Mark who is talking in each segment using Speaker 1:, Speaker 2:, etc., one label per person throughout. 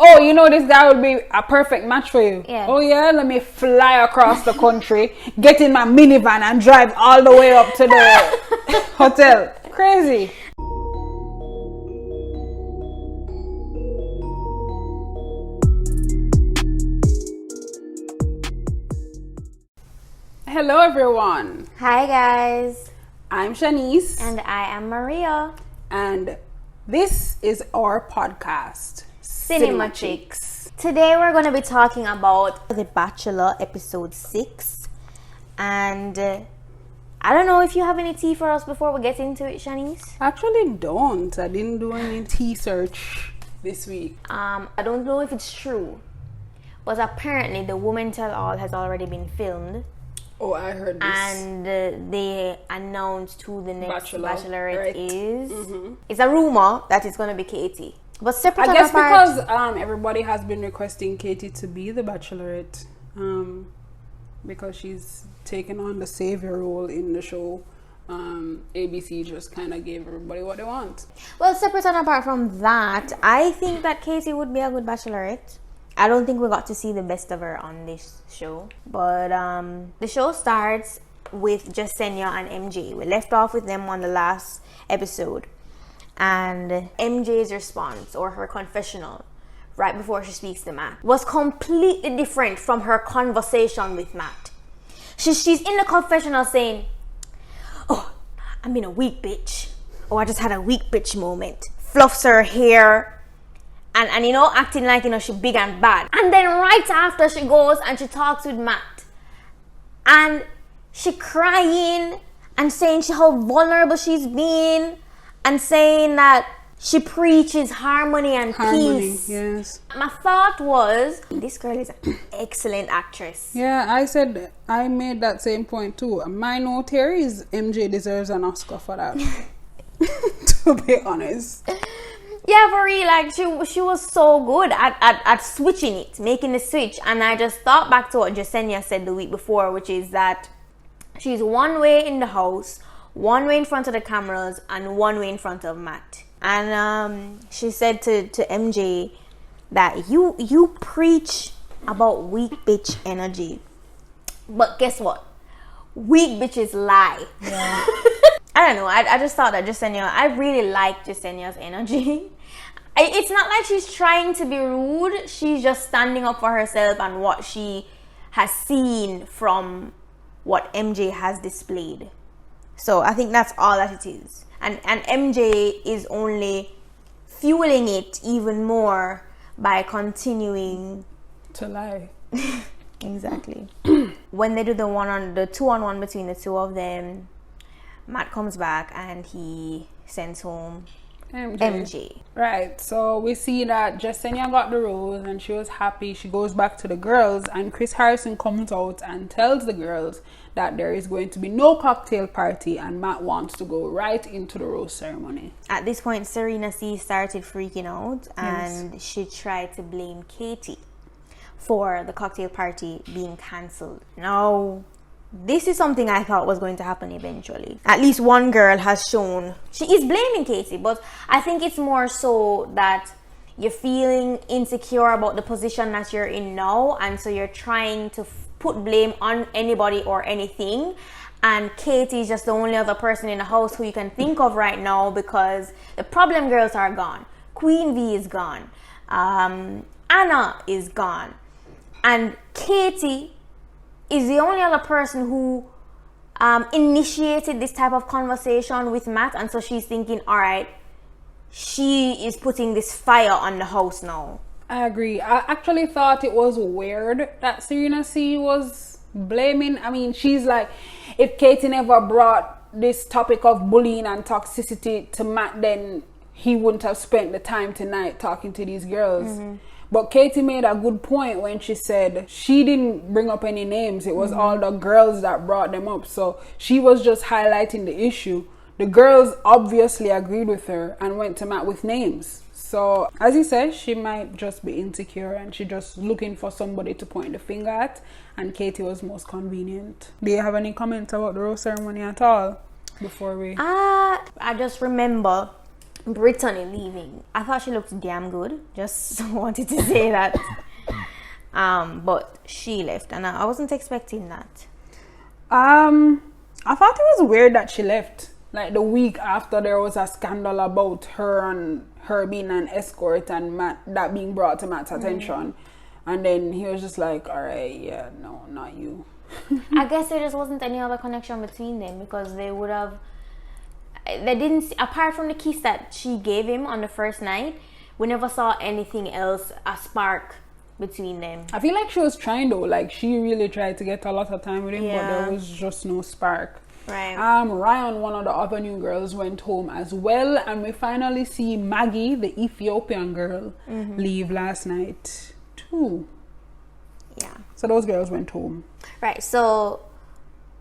Speaker 1: oh, you know this guy would be a perfect match for you.
Speaker 2: Yeah.
Speaker 1: Oh yeah, let me fly across the country, get in my minivan and drive all the way up to the hotel. Crazy. Hello everyone.
Speaker 2: Hi guys.
Speaker 1: I'm Channice.
Speaker 2: And I am Maria.
Speaker 1: And this is our podcast,
Speaker 2: Cinema Chicks. Today we're going to be talking about The Bachelor episode 6. And I don't know if you have any tea for us before we get into it, Channice.
Speaker 1: Actually don't. I didn't do any tea search this week.
Speaker 2: I don't know if it's true, but apparently the Woman Tell All has already been filmed.
Speaker 1: Oh, I heard this.
Speaker 2: And they announced who the next Bachelorette is.
Speaker 1: Mm-hmm.
Speaker 2: It's a rumor that it's going to be Katie. But separate
Speaker 1: I guess
Speaker 2: apart,
Speaker 1: because everybody has been requesting Katie to be the Bachelorette, because she's taken on the savior role in the show. ABC just kind of gave everybody what they want.
Speaker 2: Well, separate and apart from that, I think that Katie would be a good Bachelorette. I don't think we got to see the best of her on this show. But the show starts with Jasenia and MJ. We left off with them on the last episode. And MJ's response, or her confessional, right before she speaks to Matt, was completely different from her conversation with Matt. She's in the confessional saying, oh, I'm being a weak bitch. Oh, I just had a weak bitch moment. Fluffs her hair. And you know, acting like, you know, she's big and bad. And then right after she goes and she talks with Matt. And she crying and saying how vulnerable she's been. And saying that she preaches harmony and peace.
Speaker 1: Yes.
Speaker 2: My thought was, this girl is an excellent actress.
Speaker 1: Yeah, I made that same point too. My note here is MJ deserves an Oscar for that. To be honest.
Speaker 2: Yeah, for real, like she was so good at switching it, making the switch. And I just thought back to what Jasenia said the week before, which is that she's one way in the house, one way in front of the cameras, and one way in front of Matt. And she said to MJ that you preach about weak bitch energy, but guess what? Weak bitches lie. Yeah. I don't know. I just thought that Jasenia, I really like Jasenia's energy. It's not like she's trying to be rude. She's just standing up for herself and what she has seen from what MJ has displayed. So I think that's all that it is. And MJ is only fueling it even more by continuing
Speaker 1: to lie.
Speaker 2: Exactly. When they do the 2-on-1 between the two of them, Matt comes back and he sends home MJ.
Speaker 1: Right, so we see that Jasenia got the rose and she was happy. She goes back to the girls and Chris Harrison comes out and tells the girls that there is going to be no cocktail party and Matt wants to go right into the rose ceremony.
Speaker 2: At this point, Serena C started freaking out and she tried to blame Katie for the cocktail party being cancelled. No. This is something I thought was going to happen eventually. At least one girl has shown she is blaming Katie, but I think it's more so that you're feeling insecure about the position that you're in now, and so you're trying to put blame on anybody or anything. And Katie is just the only other person in the house who you can think of right now because the problem girls are gone. Queen V is gone. Anna is gone. And Katie is the only other person who initiated this type of conversation with Matt, and so she's thinking, all right, she is putting this fire on the house now.
Speaker 1: I agree. I actually thought it was weird that Serena C was blaming. I mean, she's like, if Katie never brought this topic of bullying and toxicity to Matt, then he wouldn't have spent the time tonight talking to these girls. Mm-hmm. But Katie made a good point when she said she didn't bring up any names. It was all the girls that brought them up. So she was just highlighting the issue. The girls obviously agreed with her and went to Matt with names. So as he said, she might just be insecure and she's just looking for somebody to point the finger at. And Katie was most convenient. Do you have any comments about the rose ceremony at all before we...
Speaker 2: I just remember Brittany leaving. I thought she looked damn good. Just wanted to say that. But she left, and I wasn't expecting that.
Speaker 1: I thought it was weird that she left. Like the week after there was a scandal about her being an escort and Matt, that being brought to Matt's attention. And then he was just like, all right, yeah, no, not you.
Speaker 2: I guess there just wasn't any other connection between them, because they didn't, apart from the kiss that she gave him on the first night, we never saw anything else, a spark between them.
Speaker 1: I feel like she was trying though, like she really tried to get a lot of time with him, but there was just no spark.
Speaker 2: Right.
Speaker 1: Ryan, one of the other new girls, went home as well, and we finally see Maggie, the Ethiopian girl, leave last night too.
Speaker 2: Yeah.
Speaker 1: So those girls went home.
Speaker 2: Right. So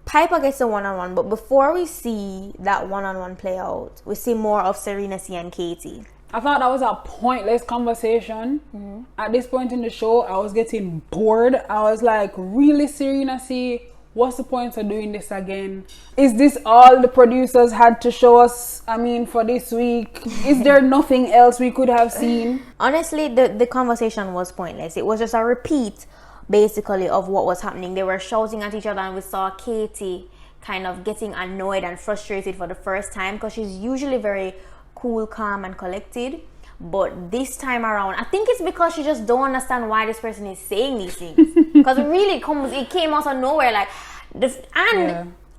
Speaker 2: Piper gets a one-on-one, but before we see that one-on-one play out, we see more of Serena C and Katie.
Speaker 1: I thought that was a pointless conversation. At this point in the show, I was getting bored. I was like, really, Serena C? What's the point of doing this again? Is this all the producers had to show us, for this week? Is there nothing else we could have seen?
Speaker 2: Honestly, the conversation was pointless. It was just a repeat, basically, of what was happening. They were shouting at each other, and we saw Katie kind of getting annoyed and frustrated for the first time, because she's usually very cool, calm, and collected. But this time around, I think it's because she just don't understand why this person is saying these things. Because it came out of nowhere. Like,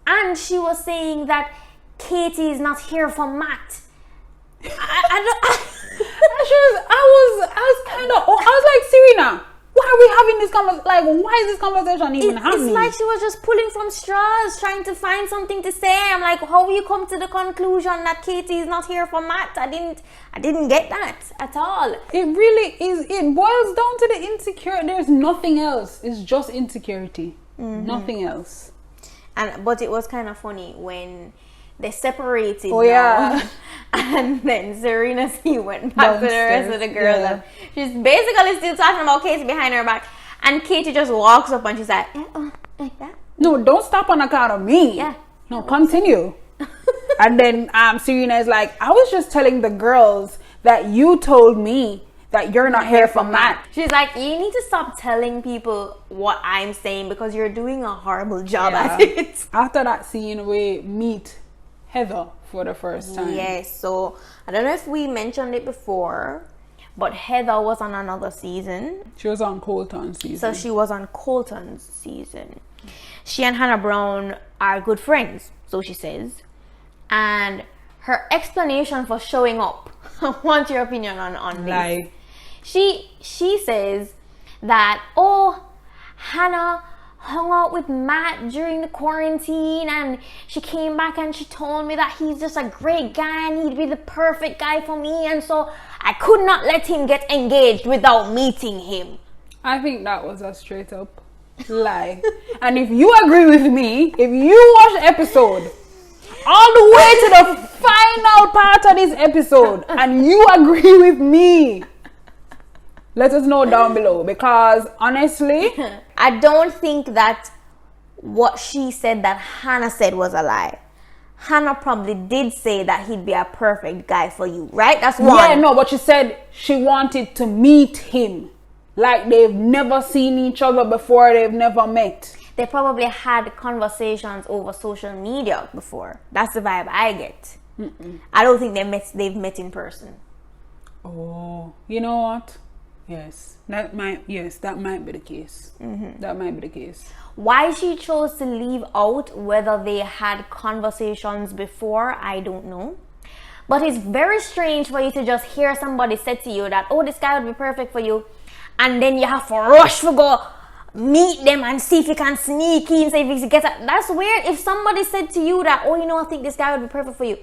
Speaker 2: and she was saying that Katie is not here for Matt. I was like, Serena, why are we having this conversation? Like, why is this conversation even happening? It's like she was just pulling from straws, trying to find something to say. I'm like, how will you come to the conclusion that Katie is not here for Matt? I didn't get that at all.
Speaker 1: It really is. It boils down to the insecurity. There's nothing else. It's just insecurity. Nothing else.
Speaker 2: But it was kind of funny when they separated.
Speaker 1: Oh, yeah.
Speaker 2: And then Serena C went back to the rest of the girls. Yeah. She's basically still talking about Katie behind her back. And Katie just walks up and she's like, yeah.
Speaker 1: No, don't stop on account of me.
Speaker 2: Yeah.
Speaker 1: No, continue. And then Serena is like, I was just telling the girls that you told me that you're not here for Matt.
Speaker 2: She's like, you need to stop telling people what I'm saying, because you're doing a horrible job at it.
Speaker 1: After that scene, we meet Heather for the first time.
Speaker 2: Yes, so I don't know if we mentioned it before, but Heather was on another season.
Speaker 1: She was on Colton's season.
Speaker 2: So she was on Colton's season. She and Hannah Brown are good friends, so she says. And her explanation for showing up, I want your opinion on this. She says that, Hannah hung out with Matt during the quarantine, and she came back and she told me that he's just a great guy and he'd be the perfect guy for me, and so I could not let him get engaged without meeting him.
Speaker 1: I think that was a straight up lie. And if you agree with me, if you watch the episode all the way to the final part of this episode and you agree with me, let us know down below, because honestly,
Speaker 2: I don't think that what she said that Hannah said was a lie. Hannah probably did say that he'd be a perfect guy for you, right? That's one.
Speaker 1: Yeah, no, but she said she wanted to meet him. Like, they've never seen each other before, they've never met.
Speaker 2: They probably had conversations over social media before. That's the vibe I get. I don't think they've met in person.
Speaker 1: Oh, you know what? Yes, that might be the case. That might be the case.
Speaker 2: Why she chose to leave out whether they had conversations before, I don't know. But it's very strange for you to just hear somebody say to you that, this guy would be perfect for you, and then you have to rush to go meet them and see if you can sneak in, see if you get it. That's weird. If somebody said to you that, I think this guy would be perfect for you,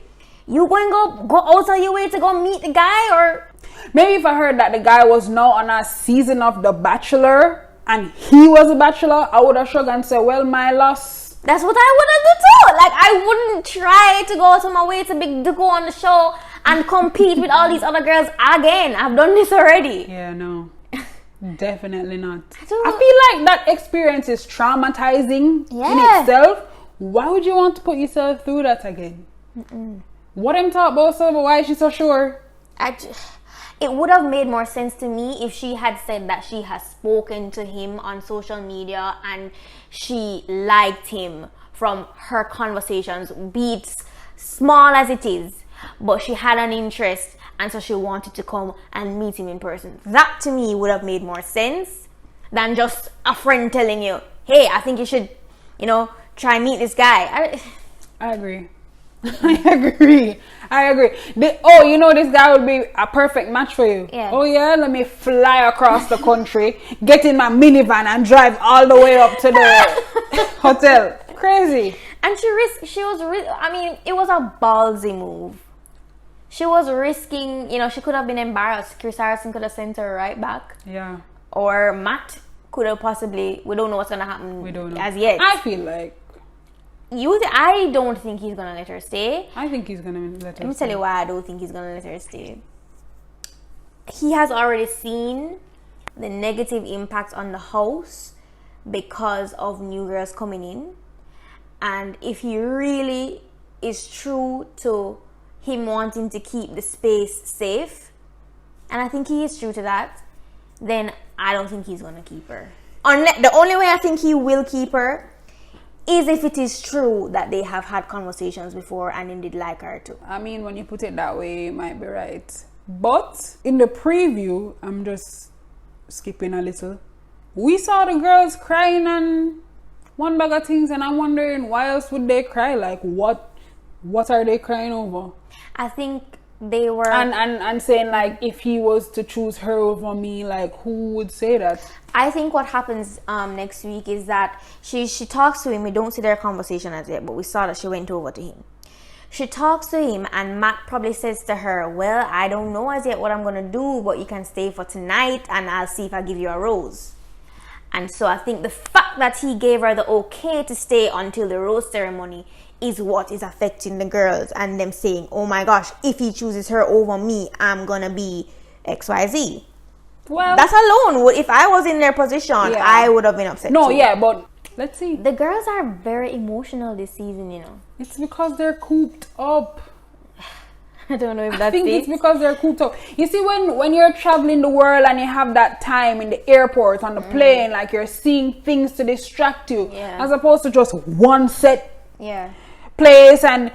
Speaker 2: you going to go out of your way to go meet the guy? Or
Speaker 1: maybe if I heard that the guy was now on a season of The Bachelor and he was a bachelor, I would have shrugged and said, well, my loss.
Speaker 2: That's what I would have done too. Like, I wouldn't try to go out of my way to go on the show and compete with all these other girls again. I've done this already.
Speaker 1: Yeah, no. Definitely not. I feel like that experience is traumatizing in itself. Why would you want to put yourself through that again? What them talk about so, but why is she so sure?
Speaker 2: It would have made more sense to me if she had said that she has spoken to him on social media and she liked him from her conversations, be it small as it is, but she had an interest and so she wanted to come and meet him in person. That to me would have made more sense than just a friend telling you, hey, I think you should, try and meet this guy.
Speaker 1: I agree. I agree. This guy would be a perfect match for you.
Speaker 2: Yeah.
Speaker 1: Oh yeah, let me fly across the country, get in my minivan and drive all the way up to the hotel. Crazy.
Speaker 2: And it was a ballsy move. She was risking, she could have been embarrassed. Chris Harrison could have sent her right back.
Speaker 1: Yeah.
Speaker 2: Or Matt could have possibly, we don't know what's going to happen
Speaker 1: we don't know.
Speaker 2: As yet.
Speaker 1: I feel like
Speaker 2: I don't think he's gonna let her stay.
Speaker 1: I think he's gonna let her stay.
Speaker 2: Let me tell you why I don't think he's gonna let her stay. He has already seen the negative impact on the house because of new girls coming in. And if he really is true to him wanting to keep the space safe, and I think he is true to that, then I don't think he's gonna keep her. The only way I think he will keep her is if it is true that they have had conversations before and indeed like her too.
Speaker 1: I mean, when you put it that way, you might be right. But in the preview, I'm just skipping a little. We saw the girls crying and one bag of things, and I'm wondering why else would they cry? Like, what are they crying over?
Speaker 2: I think they were
Speaker 1: and saying like, if he was to choose her over me, like, who would say that?
Speaker 2: I think what happens next week is that she talks to him. We don't see their conversation as yet, but we saw that she went over to him. She talks to him and Matt probably says to her, well, I don't know as yet what I'm going to do, but you can stay for tonight and I'll see if I give you a rose. And so I think the fact that he gave her the okay to stay until the rose ceremony is what is affecting the girls and them saying, oh my gosh, if he chooses her over me, I'm going to be XYZ. Well, that's alone. If I was in their position, I would have been upset too.
Speaker 1: But let's see.
Speaker 2: The girls are very emotional this season,
Speaker 1: It's because they're cooped up.
Speaker 2: I don't know if that's
Speaker 1: it's because they're cooped up. You see, when you're traveling the world and you have that time in the airport, on the plane, like you're seeing things to distract you, as opposed to just one set place and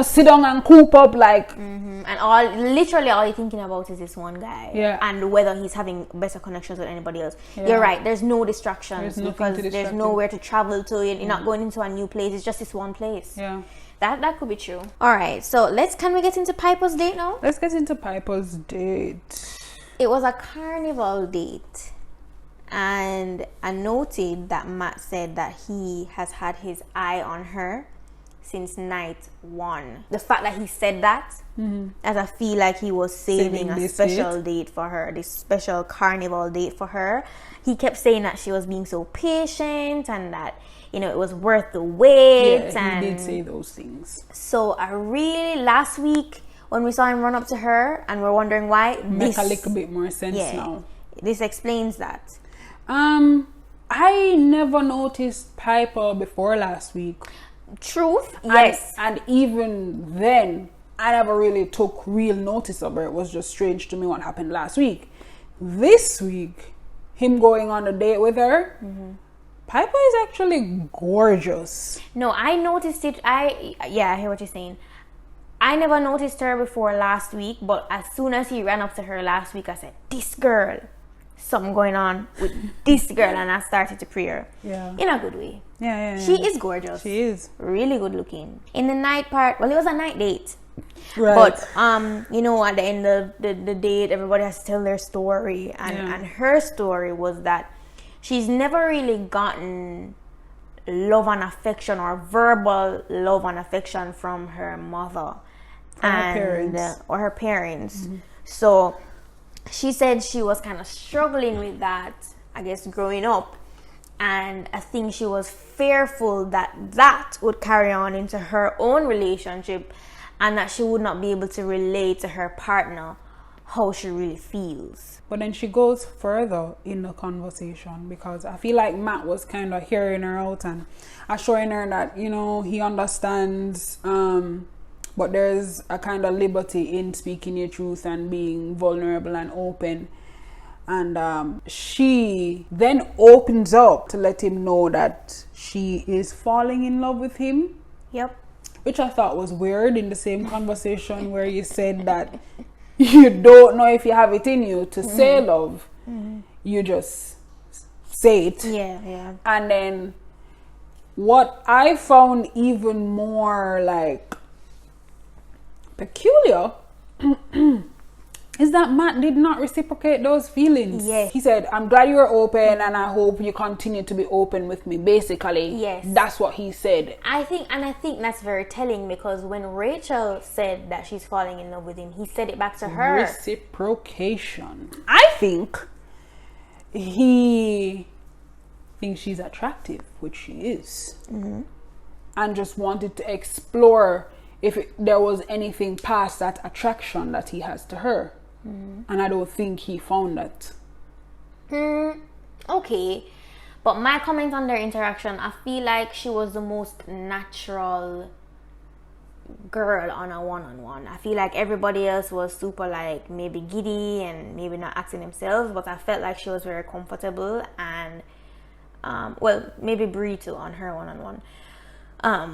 Speaker 1: sit down and coop up like.
Speaker 2: And literally all you're thinking about is this one guy. And whether he's having better connections with anybody else. You're right. There's no distractions because there's nowhere to travel to. You're not going into a new place. It's just this one place.
Speaker 1: Yeah.
Speaker 2: That could be true. All right, so can we get into Piper's date now?
Speaker 1: Let's get into Piper's date.
Speaker 2: It was a carnival date, and I noted that Matt said that he has had his eye on her since night one. The fact that he said that, as I feel like he was saving a special date for her, this special carnival date for her. He kept saying that she was being so patient and that it was worth the wait.
Speaker 1: Yeah, he did say those things.
Speaker 2: So last week when we saw him run up to her and we're wondering why,
Speaker 1: make a little bit more sense now.
Speaker 2: This explains that.
Speaker 1: I never noticed Piper before last week.
Speaker 2: Truth, yes.
Speaker 1: And even then, I never really took real notice of her. It was just strange to me what happened last week. This week, him going on a date with her, Piper is actually gorgeous.
Speaker 2: No, I noticed it. I hear what you're saying. I never noticed her before last week, but as soon as he ran up to her last week, I said, this girl, something going on with this girl, and I started to pray her. Yeah. In a good way.
Speaker 1: Yeah.
Speaker 2: She is gorgeous.
Speaker 1: She is.
Speaker 2: Really good looking. In the night part, well, it was a night date.
Speaker 1: Right.
Speaker 2: But, at the end of the date, everybody has to tell their story. And her story was that she's never really gotten love and affection or verbal love and affection from her mother or her parents. So she said she was kind of struggling with that, I guess, growing up. And I think she was fearful that would carry on into her own relationship and that she would not be able to relate to her partner how she really feels.
Speaker 1: But then she goes further in the conversation because I feel like Matt was kind of hearing her out and assuring her that, he understands but there's a kind of liberty in speaking your truth and being vulnerable and open. And she then opens up to let him know that she is falling in love with him.
Speaker 2: Yep.
Speaker 1: Which I thought was weird in the same conversation where you said that you don't know if you have it in you to say love. You just say it.
Speaker 2: Yeah.
Speaker 1: And then what I found even more like peculiar is that Matt did not reciprocate those feelings.
Speaker 2: Yes.
Speaker 1: He said, I'm glad you're open and I hope you continue to be open with me. Basically,
Speaker 2: yes.
Speaker 1: That's what he said.
Speaker 2: I think that's very telling, because when Rachel said that she's falling in love with him, he said it back to her.
Speaker 1: Reciprocation. I think he thinks she's attractive, which she is. And just wanted to explore if there was anything past that attraction that he has to her. And I don't think he found that.
Speaker 2: Okay. But my comment on their interaction, I feel like she was the most natural girl on a one-on-one. I feel like everybody else was super like maybe giddy and maybe not acting themselves, but I felt like she was very comfortable and well, maybe Brie too on her one-on-one.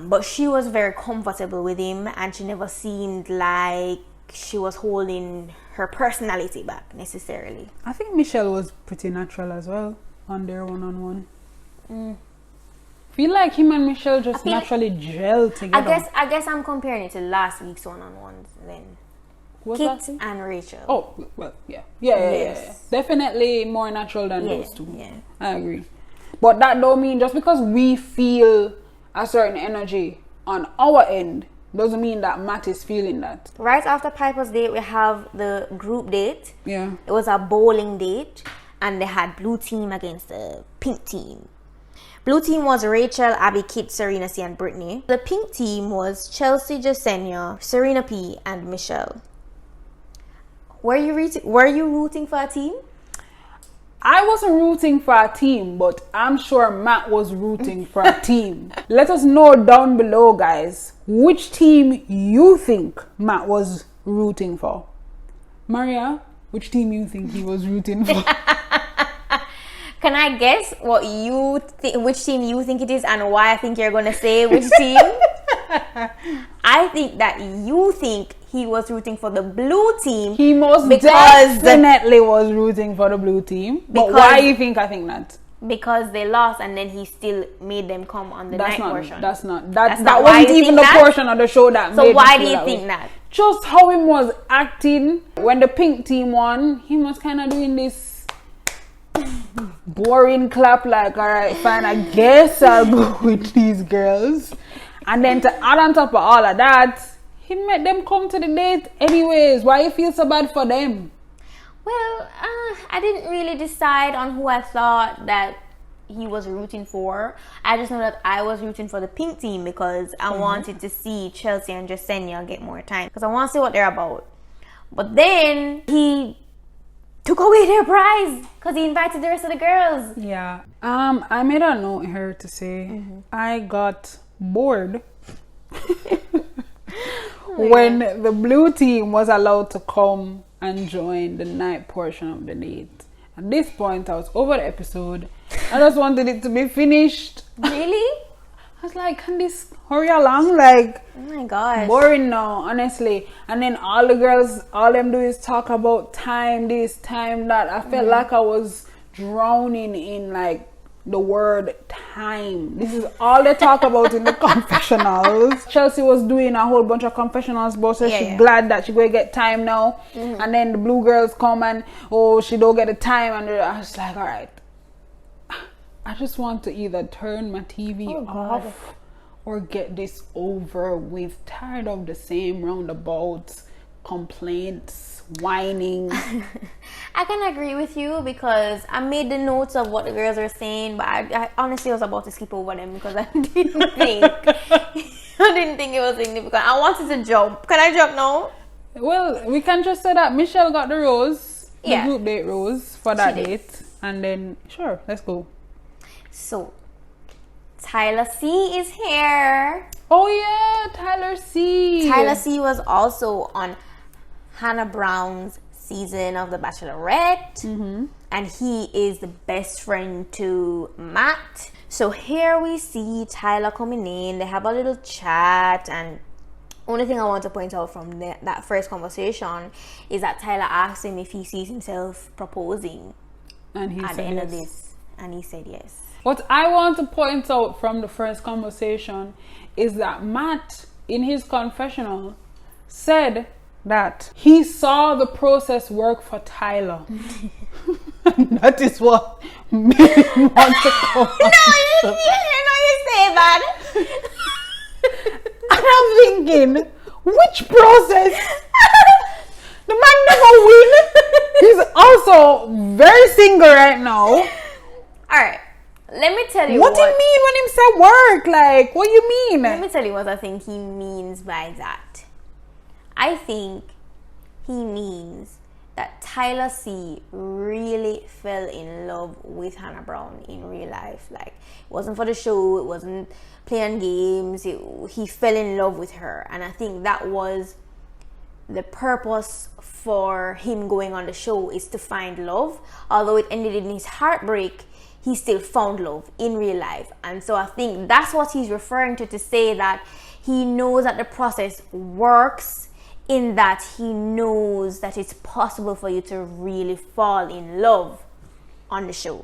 Speaker 2: But she was very comfortable with him, and she never seemed like she was holding her personality back necessarily.
Speaker 1: I think Michelle was pretty natural as well on their one-on-one. Feel like him and Michelle just naturally gel together.
Speaker 2: I guess I'm comparing it to last week's one-on-ones then. Kit and Rachel.
Speaker 1: Oh, well, yeah. Definitely more natural than those two.
Speaker 2: Yeah.
Speaker 1: I agree. But that don't mean just because we feel a certain energy on our end doesn't mean that Matt is feeling that.
Speaker 2: Right after Piper's date, we have the group date.
Speaker 1: Yeah.
Speaker 2: It was a bowling date, and they had blue team against the pink team. Blue team was Rachel, Abby, Kit, Serena C, and Brittany. The pink team was Chelsea, Jasenia, Serena P, and Michelle. Were you rooting for a team?
Speaker 1: I wasn't rooting for a team, but I'm sure Matt was rooting for a team. Let us know down below, guys, which team you think Matt was rooting for. Maria, which team you think he was rooting for?
Speaker 2: Can I guess which team you think it is and why I think you're going to say which team? I think that you think he was rooting for the blue team.
Speaker 1: He most definitely was rooting for the blue team. But why do you think I think that?
Speaker 2: Because they lost and then he still made them come on the night portion.
Speaker 1: That wasn't even the portion of the show that
Speaker 2: So why do you think that?
Speaker 1: Just how he was acting when the pink team won. He was kind of doing this boring clap like, all right, fine, I guess I'll go with these girls. And then to add on top of all of that, he made them come to the date anyways. Why you feel so bad for them?
Speaker 2: Well, I didn't really decide on who I thought that he was rooting for. I just know that I was rooting for the pink team because I wanted to see Chelsea and Jasenia get more time. Because I want to see what they're about. But then he took away their prize because he invited the rest of the girls.
Speaker 1: Yeah. I made a note here to say I got bored when the blue team was allowed to come and join the night portion of the date. At this point, I was over the episode. I just wanted it to be finished.
Speaker 2: Really?
Speaker 1: I was like, can this hurry along? Like,
Speaker 2: oh my gosh,
Speaker 1: boring now, honestly. And then all the girls, all them do is talk about time this, time that. I felt like I was drowning in like the word time. This is all they talk about in the confessionals. Chelsea was doing a whole bunch of confessionals, but so she's glad that she going to get time now. And then the blue girls come and she don't get the time, and I was like, all right, I just want to either turn my TV off or get this over with. Tired of the same roundabouts, complaints, whining.
Speaker 2: I can agree with you because I made the notes of what the girls were saying, but I honestly was about to skip over them because I didn't think it was significant. I wanted to jump. Can I jump now?
Speaker 1: Well, we can just say that Michelle got the rose, the group date rose for that date, and then sure, let's go.
Speaker 2: So Tyler C is here.
Speaker 1: Oh yeah, Tyler C.
Speaker 2: Tyler C was also on Hannah Brown's season of The Bachelorette. And he is the best friend to Matt. So here we see Tyler coming in. They have a little chat, and only thing I want to point out from that first conversation is that Tyler asked him if he sees himself proposing at the end of this, and he said yes.
Speaker 1: What I want to point out from the first conversation is that Matt, in his confessional, said that he saw the process work for Tyler. And that is what made me want to come.
Speaker 2: No, you say that.
Speaker 1: And I'm thinking, which process? The man never win. He's also very single right now.
Speaker 2: Alright, let me tell you
Speaker 1: what do you mean when him say work? Like, what do you mean?
Speaker 2: Let me tell you what I think he means by that. I think he means that Tyler C really fell in love with Hannah Brown in real life. Like, it wasn't for the show, it wasn't playing games, he fell in love with her. And I think that was the purpose for him going on the show, is to find love. Although it ended in his heartbreak, he still found love in real life. And so I think that's what he's referring to say that he knows that the process works, in that he knows that it's possible for you to really fall in love on the show.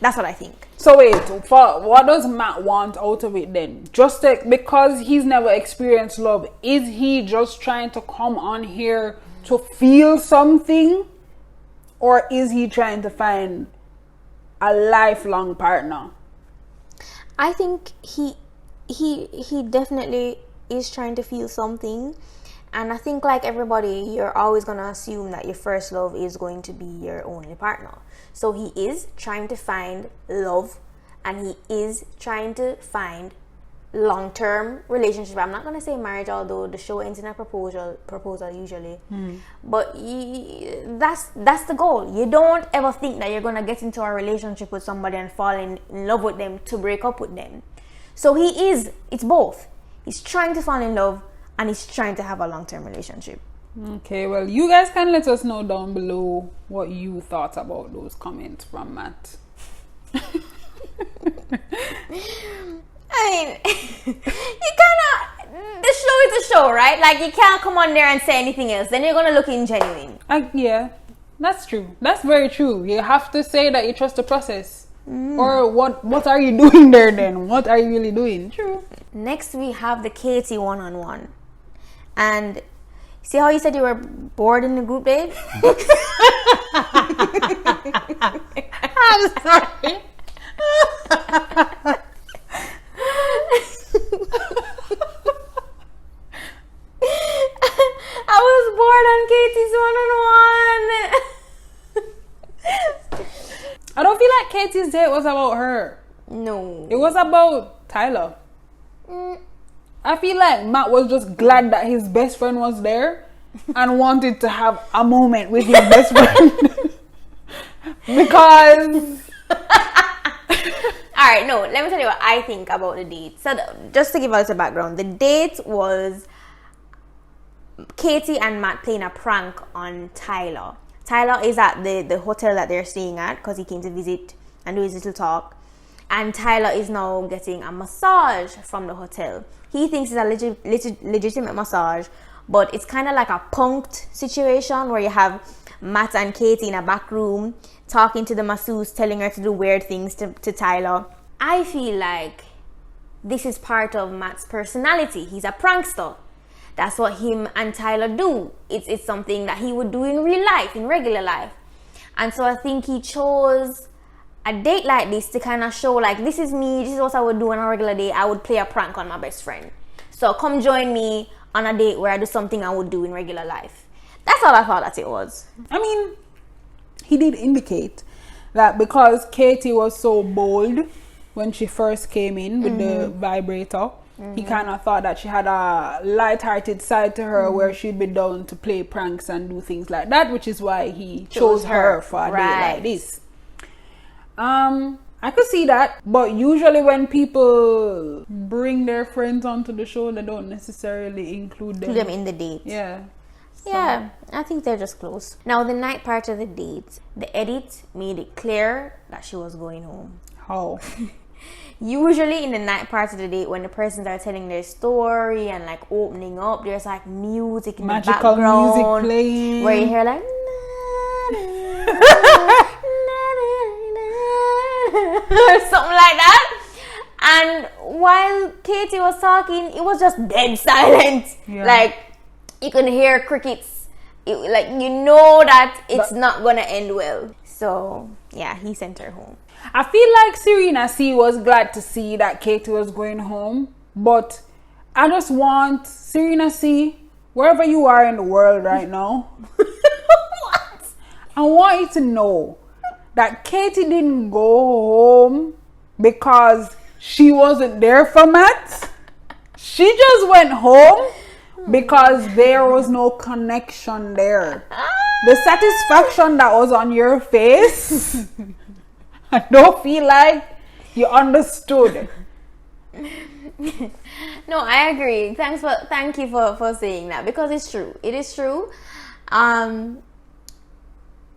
Speaker 2: That's what I think.
Speaker 1: So wait, what does Matt want out of it then? Just because he's never experienced love, is he just trying to come on here to feel something? Or is he trying to find a lifelong partner?
Speaker 2: I think he definitely is trying to feel something. And I think, like everybody, you're always going to assume that your first love is going to be your only partner. So he is trying to find love, and he is trying to find long-term relationship. I'm not going to say marriage, although the show ends in a proposal usually. But that's the goal. You don't ever think that you're going to get into a relationship with somebody and fall in love with them to break up with them. So it's both. He's trying to fall in love, and he's trying to have a long-term relationship.
Speaker 1: Okay, well, you guys can let us know down below what you thought about those comments from Matt.
Speaker 2: I mean, the show is a show, right? Like, you can't come on there and say anything else. Then you're going to look ingenuine.
Speaker 1: Yeah, that's true. That's very true. You have to say that you trust the process. Or what are you doing there then? What are you really doing? True.
Speaker 2: Next, we have the Katie one-on-one. And see how you said you were bored in the group date?
Speaker 1: I'm sorry.
Speaker 2: I was bored on Katie's one-on-one.
Speaker 1: I don't feel like Katie's date was about her.
Speaker 2: No.
Speaker 1: It was about Tyler. I feel like Matt was just glad that his best friend was there and wanted to have a moment with his best friend. Because...
Speaker 2: Alright, no, let me tell you what I think about the date. So, just to give us a background, the date was Katie and Matt playing a prank on Tyler. Tyler is at the hotel that they're staying at because he came to visit and do his little talk. And Tyler is now getting a massage from the hotel. He thinks it's a legitimate massage, but it's kind of like a punked situation where you have Matt and Katie in a back room talking to the masseuse, telling her to do weird things to Tyler. I feel like this is part of Matt's personality. He's a prankster. That's what him and Tyler do. It's something that he would do in real life, in regular life. And so I think he chose a date like this to kind of show, like, this is me, this is what I would do on a regular day. I would play a prank on my best friend. So come join me on a date where I do something I would do in regular life. That's all I thought that it was.
Speaker 1: I mean, he did indicate that because Katie was so bold when she first came in with the vibrator, he kind of thought that she had a light-hearted side to her where she'd be down to play pranks and do things like that, which is why he chose her for a date like this. I could see that. But usually when people bring their friends onto the show, they don't necessarily include them
Speaker 2: in the date.
Speaker 1: Yeah.
Speaker 2: Yeah, I think they're just close. Now, the night part of the date, the edit made it clear that she was going home.
Speaker 1: How?
Speaker 2: Usually in the night part of the date, when the persons are telling their story and like opening up, there's like music in
Speaker 1: Magical
Speaker 2: the background,
Speaker 1: music playing,
Speaker 2: where you hear like or something like that. And while Katie was talking, it was just dead silent.
Speaker 1: Yeah.
Speaker 2: Like you can hear crickets. Like you know that it's not gonna end well. So yeah, he sent her home.
Speaker 1: I feel like Serena C was glad to see that Katie was going home, but I just want Serena C, wherever you are in the world right now,
Speaker 2: What?
Speaker 1: I want you to know that Katie didn't go home because she wasn't there for Matt. She just went home because there was no connection there. The satisfaction that was on your face, I don't feel like you understood.
Speaker 2: No, I agree. Thank you for saying that, because it's true. It is true.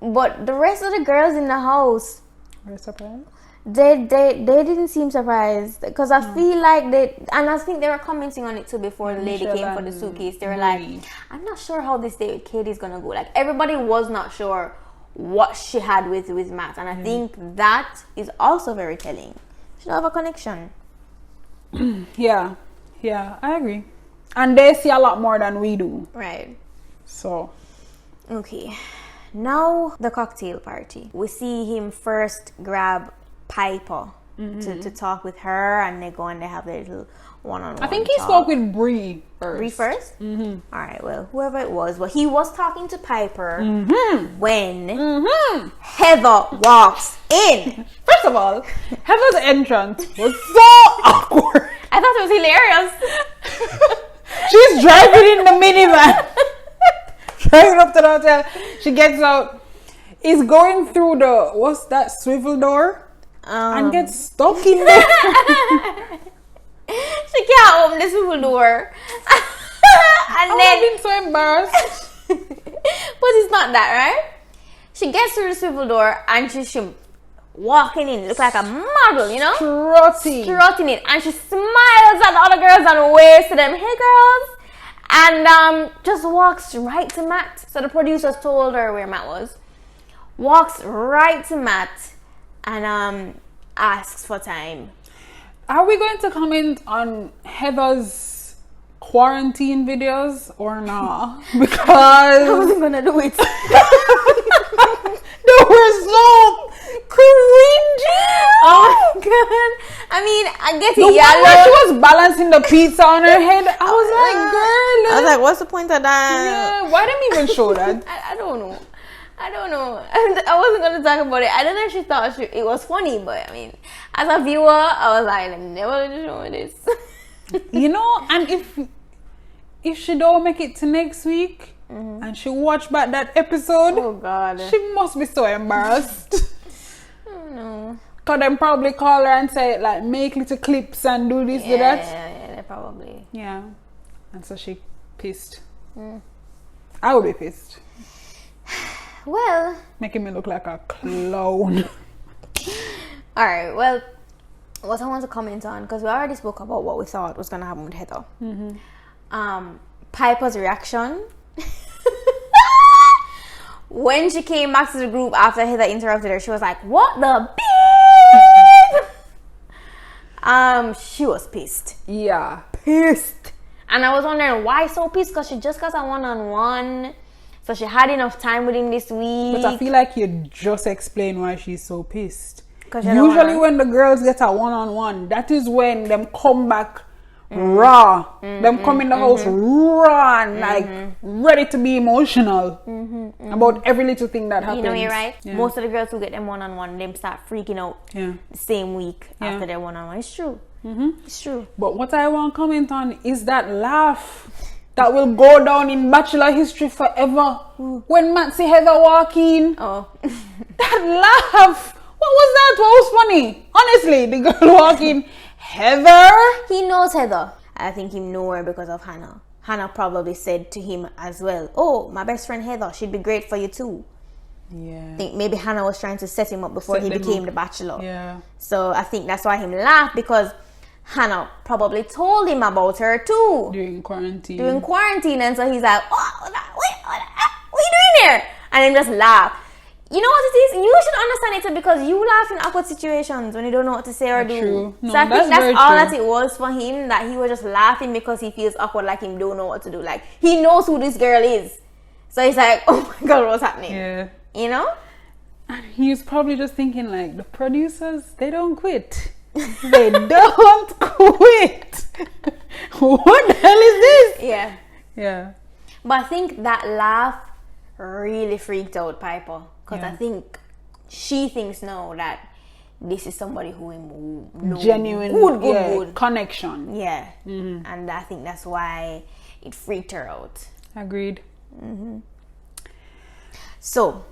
Speaker 2: But the rest of the girls in the house,
Speaker 1: Were you surprised?
Speaker 2: they didn't seem surprised, because I feel like and I think they were commenting on it too before the lady
Speaker 1: Michelle
Speaker 2: came for the
Speaker 1: and
Speaker 2: suitcase. They were
Speaker 1: Marie.
Speaker 2: like, I'm not sure how this date with Katie's gonna go. Like everybody was not sure what she had with Matt, and I think that is also very telling. She don't have a connection.
Speaker 1: Yeah, I agree. And they see a lot more than we do.
Speaker 2: Right.
Speaker 1: So,
Speaker 2: Okay. Now the cocktail party. We see him first grab Piper to talk with her, and they go and they have their little one-on-one
Speaker 1: I think he
Speaker 2: talk.
Speaker 1: spoke with Bree first.
Speaker 2: Bree first? All right, well, whoever it was, but he was talking to Piper when Heather walks in.
Speaker 1: First of all, Heather's entrance was so awkward.
Speaker 2: I thought it was hilarious.
Speaker 1: She's driving in the minivan. Driving up to the hotel. She gets out. Is going through the, what's that, swivel door? And gets stuck in there.
Speaker 2: She can't open the swivel door. And
Speaker 1: I
Speaker 2: then,
Speaker 1: would have been so embarrassed.
Speaker 2: but it's not that, right? She gets through the swivel door and she's walking in, look like a model, you know? Strutting it. And she smiles at the other girls and waves to them, hey girls. And just walks right to Matt. So the producers told her where Matt was. Walks right to Matt and asks for time.
Speaker 1: Are we going to comment on Heather's quarantine videos or not? Because
Speaker 2: I wasn't gonna do it.
Speaker 1: they were so cringy.
Speaker 2: Oh my god. I mean, I get it.
Speaker 1: The
Speaker 2: Yeah,
Speaker 1: one where she was balancing the pizza on her head, I was like, girl.
Speaker 2: I was like, what's the point of that?
Speaker 1: Yeah, why didn't even show that?
Speaker 2: I don't know. I wasn't gonna talk about it. I don't know if she thought it was funny, but I mean, as a viewer, I was like, I'm never gonna show me this.
Speaker 1: You know, and if she don't make it to next week and she watch back that episode,
Speaker 2: Oh god.
Speaker 1: she must be so embarrassed.
Speaker 2: I don't know.
Speaker 1: Cause them probably call her and say like make little clips and do this, do that.
Speaker 2: Yeah, probably.
Speaker 1: Yeah. And so she pissed. I would be pissed.
Speaker 2: Well,
Speaker 1: Making me look like a clown.
Speaker 2: alright, well, what I want to comment on, because we already spoke about what we thought was gonna happen with Heather. Piper's reaction when she came back to the group after Heather interrupted her, she was like, what the beep? She was pissed.
Speaker 1: Yeah.
Speaker 2: Pissed. And I was wondering why so pissed, because she just got a one-on-one, so she had enough time with him this week.
Speaker 1: But I feel like you just explained why she's so pissed.
Speaker 2: Usually
Speaker 1: when the girls get a one-on-one, that is when them come back raw. Them come in the house raw and like ready to be emotional about every little thing that happens.
Speaker 2: You know, you're right.
Speaker 1: Yeah.
Speaker 2: Most of the girls who get them one-on-one, them start freaking out the same week after their one-on-one. It's true. It's true.
Speaker 1: But what I want to comment on is that laugh that will go down in Bachelor history forever. When Matt see Heather walk in.
Speaker 2: Oh.
Speaker 1: That laugh. What was that? What was funny? Honestly, the girl walking, Heather.
Speaker 2: He knows Heather. I think he know her because of Hannah. Hannah probably said to him as well, oh, my best friend Heather, she'd be great for you too.
Speaker 1: Yeah.
Speaker 2: I think maybe Hannah was trying to set him up before he became the Bachelor.
Speaker 1: Yeah.
Speaker 2: So I think that's why him laughed, because Hannah probably told him about her too.
Speaker 1: During quarantine.
Speaker 2: And so he's like, oh, what are you doing there? And then just laugh. You know what it is? You should understand it too, because you laugh in awkward situations when you don't know what to say or do.
Speaker 1: True. No,
Speaker 2: so I think that's
Speaker 1: very
Speaker 2: all
Speaker 1: true.
Speaker 2: that it was for him, that he was just laughing because he feels awkward, like him don't know what to do. Like, he knows who this girl is. So he's like, oh my God, what's happening?
Speaker 1: Yeah.
Speaker 2: You know?
Speaker 1: And he was probably just thinking like, the producers, they don't quit. They don't quit. What the hell is this?
Speaker 2: Yeah.
Speaker 1: Yeah.
Speaker 2: But I think that laugh really freaked out Piper. Because
Speaker 1: Yeah.
Speaker 2: I think she thinks now that this is somebody who knows
Speaker 1: Genuine
Speaker 2: good
Speaker 1: connection.
Speaker 2: Yeah. And I think that's why it freaked her out.
Speaker 1: Agreed.
Speaker 2: So,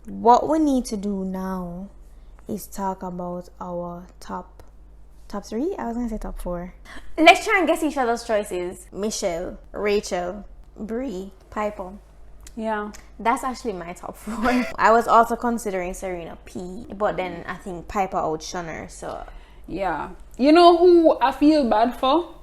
Speaker 2: what we need to do now is talk about our top 3? I was going to say top 4. Let's try and guess each other's choices. Michelle, Rachel, Bree, Piper.
Speaker 1: Yeah.
Speaker 2: That's actually my top 4. I was also considering Serena P, but then I think Piper outshone her, so...
Speaker 1: Yeah. You know who I feel bad for?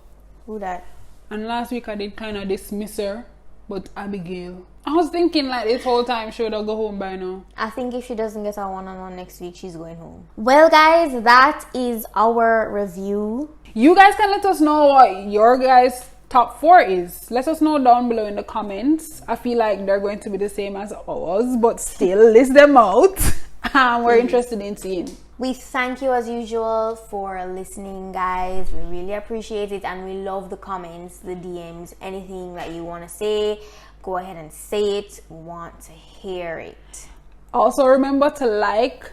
Speaker 2: Who that?
Speaker 1: And last week I did kind of dismiss her, but Abigail. I was thinking like this whole time she would have go home by now.
Speaker 2: I think if she doesn't get a one-on-one next week, she's going home. Well, guys, that is our review.
Speaker 1: You guys can let us know what your guys' top 4 is. Let us know down below in the comments. I feel like they're going to be the same as ours, but still list them out. We're interested in seeing.
Speaker 2: We thank you as usual for listening, guys. We really appreciate it, and we love the comments, the DMs, anything that you want to say. Go ahead and say it. We want to hear it.
Speaker 1: Also, remember to like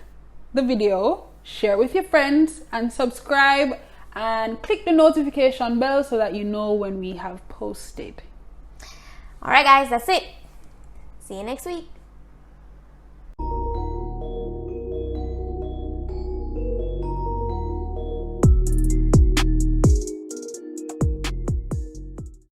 Speaker 1: the video, share with your friends, and subscribe, and click the notification bell so that you know when we have posted.
Speaker 2: All right, guys, that's it. See you next week.